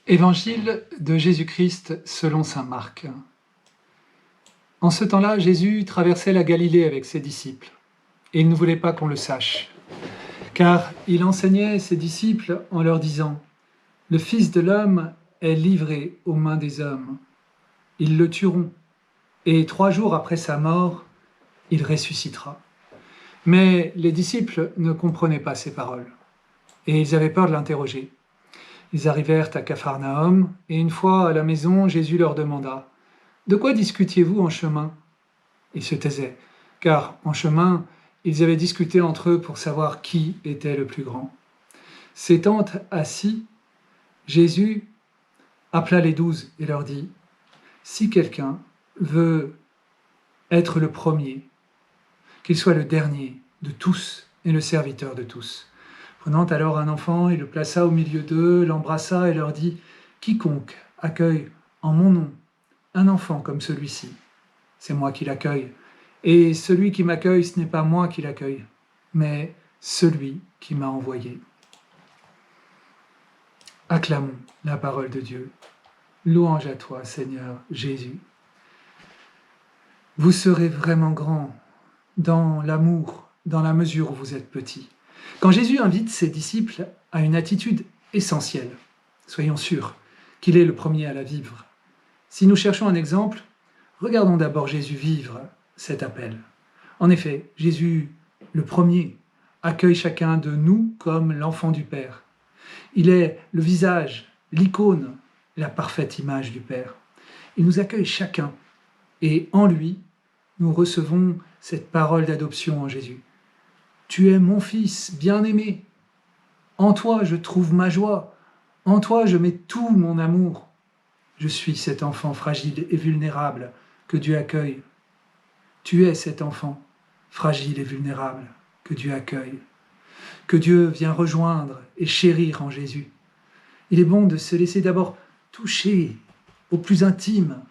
Évangile de Jésus-Christ selon saint Marc. En ce temps-là, Jésus traversait la Galilée avec ses disciples, et il ne voulait pas qu'on le sache, car il enseignait ses disciples en leur disant « Le Fils de l'homme est livré aux mains des hommes. Ils le tueront, et 3 jours après sa mort, il ressuscitera. » Mais les disciples ne comprenaient pas ces paroles, et ils avaient peur de l'interroger. Ils arrivèrent à Capharnaüm, et une fois à la maison, Jésus leur demanda « De quoi discutiez-vous en chemin ?» Ils se taisaient, car en chemin, ils avaient discuté entre eux pour savoir qui était le plus grand. S'étant assis, Jésus appela les 12 et leur dit « Si quelqu'un veut être le premier, qu'il soit le dernier de tous et le serviteur de tous. » Prenant alors un enfant, il le plaça au milieu d'eux, l'embrassa et leur dit « Quiconque accueille en mon nom un enfant comme celui-ci, c'est moi qui l'accueille. Et celui qui m'accueille, ce n'est pas moi qui l'accueille, mais celui qui m'a envoyé. » Acclamons la parole de Dieu. Louange à toi, Seigneur Jésus. Vous serez vraiment grand dans l'amour, dans la mesure où vous êtes petit. Quand Jésus invite ses disciples à une attitude essentielle, soyons sûrs qu'il est le premier à la vivre. Si nous cherchons un exemple, regardons d'abord Jésus vivre cet appel. En effet, Jésus, le premier, accueille chacun de nous comme l'enfant du Père. Il est le visage, l'icône, la parfaite image du Père. Il nous accueille chacun, et en lui, nous recevons cette parole d'adoption en Jésus. « Tu es mon Fils bien-aimé. En toi, je trouve ma joie. En toi, je mets tout mon amour. Je suis cet enfant fragile et vulnérable que Dieu accueille. Tu es cet enfant fragile et vulnérable que Dieu accueille, que Dieu vient rejoindre et chérir en Jésus. Il est bon de se laisser d'abord toucher au plus intime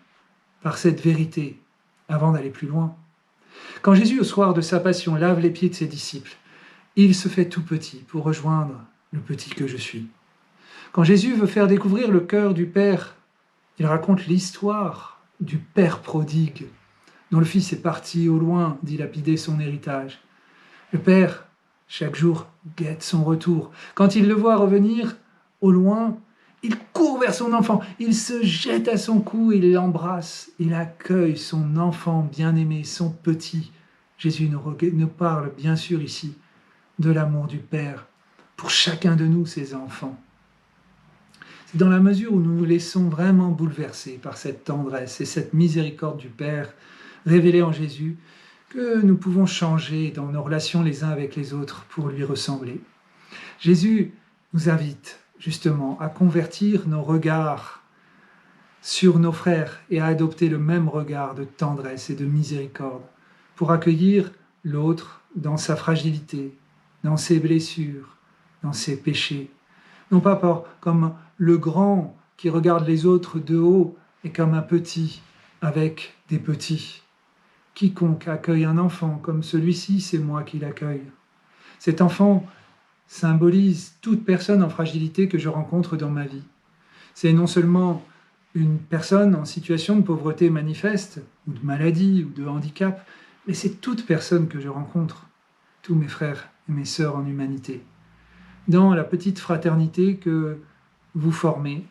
par cette vérité avant d'aller plus loin. Quand Jésus, au soir de sa passion, lave les pieds de ses disciples, il se fait tout petit pour rejoindre le petit que je suis. Quand Jésus veut faire découvrir le cœur du Père, il raconte l'histoire du Père prodigue, dont le Fils est parti au loin dilapider son héritage. Le Père, chaque jour, guette son retour. Quand il le voit revenir au loin, il court vers son enfant, il se jette à son cou, il l'embrasse, il accueille son enfant bien-aimé, son petit. Jésus nous parle bien sûr ici de l'amour du Père pour chacun de nous, ses enfants. C'est dans la mesure où nous nous laissons vraiment bouleverser par cette tendresse et cette miséricorde du Père révélée en Jésus que nous pouvons changer dans nos relations les uns avec les autres pour lui ressembler. Jésus nous invite justement à convertir nos regards sur nos frères et à adopter le même regard de tendresse et de miséricorde pour accueillir l'autre dans sa fragilité, dans ses blessures, dans ses péchés. Non pas comme le grand qui regarde les autres de haut et comme un petit avec des petits. Quiconque accueille un enfant comme celui-ci, c'est moi qui l'accueille. Cet enfant symbolise toute personne en fragilité que je rencontre dans ma vie. C'est non seulement une personne en situation de pauvreté manifeste, ou de maladie, ou de handicap, mais c'est toute personne que je rencontre, tous mes frères et mes sœurs en humanité. Dans la petite fraternité que vous formez,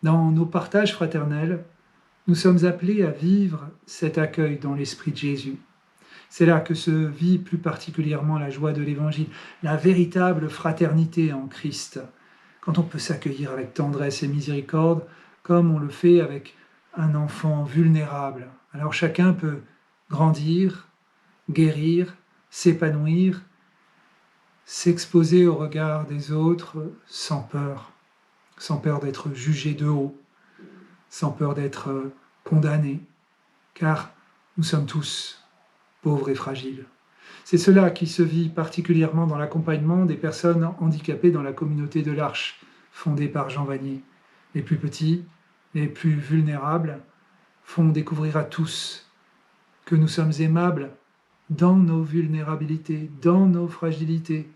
dans nos partages fraternels, nous sommes appelés à vivre cet accueil dans l'esprit de Jésus. C'est là que se vit plus particulièrement la joie de l'Évangile, la véritable fraternité en Christ, quand on peut s'accueillir avec tendresse et miséricorde, comme on le fait avec un enfant vulnérable. Alors chacun peut grandir, guérir, s'épanouir, s'exposer au regard des autres sans peur d'être jugé de haut, sans peur d'être condamné, car nous sommes tous pauvres et fragiles. C'est cela qui se vit particulièrement dans l'accompagnement des personnes handicapées dans la communauté de l'Arche, fondée par Jean Vanier. Les plus petits, les plus vulnérables, font découvrir à tous que nous sommes aimables dans nos vulnérabilités, dans nos fragilités,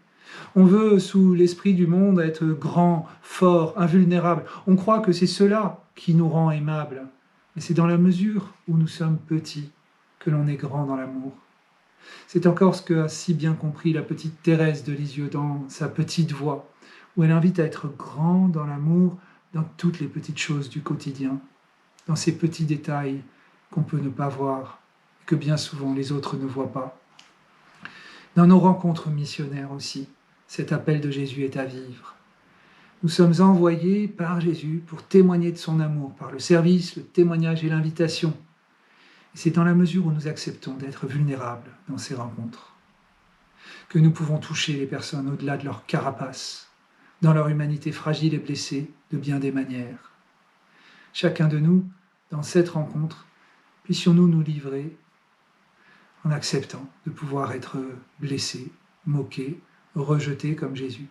On veut, sous l'esprit du monde, être grand, fort, invulnérable. On croit que c'est cela qui nous rend aimables. Mais c'est dans la mesure où nous sommes petits que l'on est grand dans l'amour. C'est encore ce que a si bien compris la petite Thérèse de Lisieux dans sa petite voix, où elle invite à être grand dans l'amour dans toutes les petites choses du quotidien, dans ces petits détails qu'on peut ne pas voir, et que bien souvent les autres ne voient pas. Dans nos rencontres missionnaires aussi, cet appel de Jésus est à vivre. Nous sommes envoyés par Jésus pour témoigner de son amour, par le service, le témoignage et l'invitation. Et c'est dans la mesure où nous acceptons d'être vulnérables dans ces rencontres que nous pouvons toucher les personnes au-delà de leur carapace, dans leur humanité fragile et blessée de bien des manières. Chacun de nous, dans cette rencontre, puissions-nous nous livrer en acceptant de pouvoir être blessés, moqués, rejetés comme Jésus.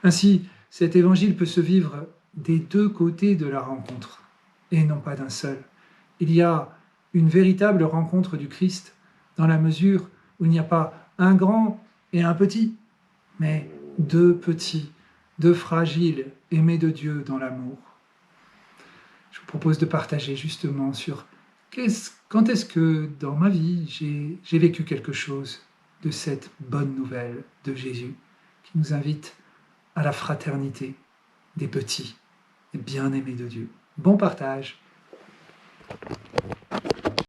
Ainsi, cet évangile peut se vivre des deux côtés de la rencontre, et non pas d'un seul. Il y a une véritable rencontre du Christ dans la mesure où il n'y a pas un grand et un petit, mais deux petits, deux fragiles, aimés de Dieu dans l'amour. Je vous propose de partager justement sur quand est-ce que dans ma vie j'ai vécu quelque chose de cette bonne nouvelle de Jésus qui nous invite à la fraternité des petits et bien-aimés de Dieu. Bon partage!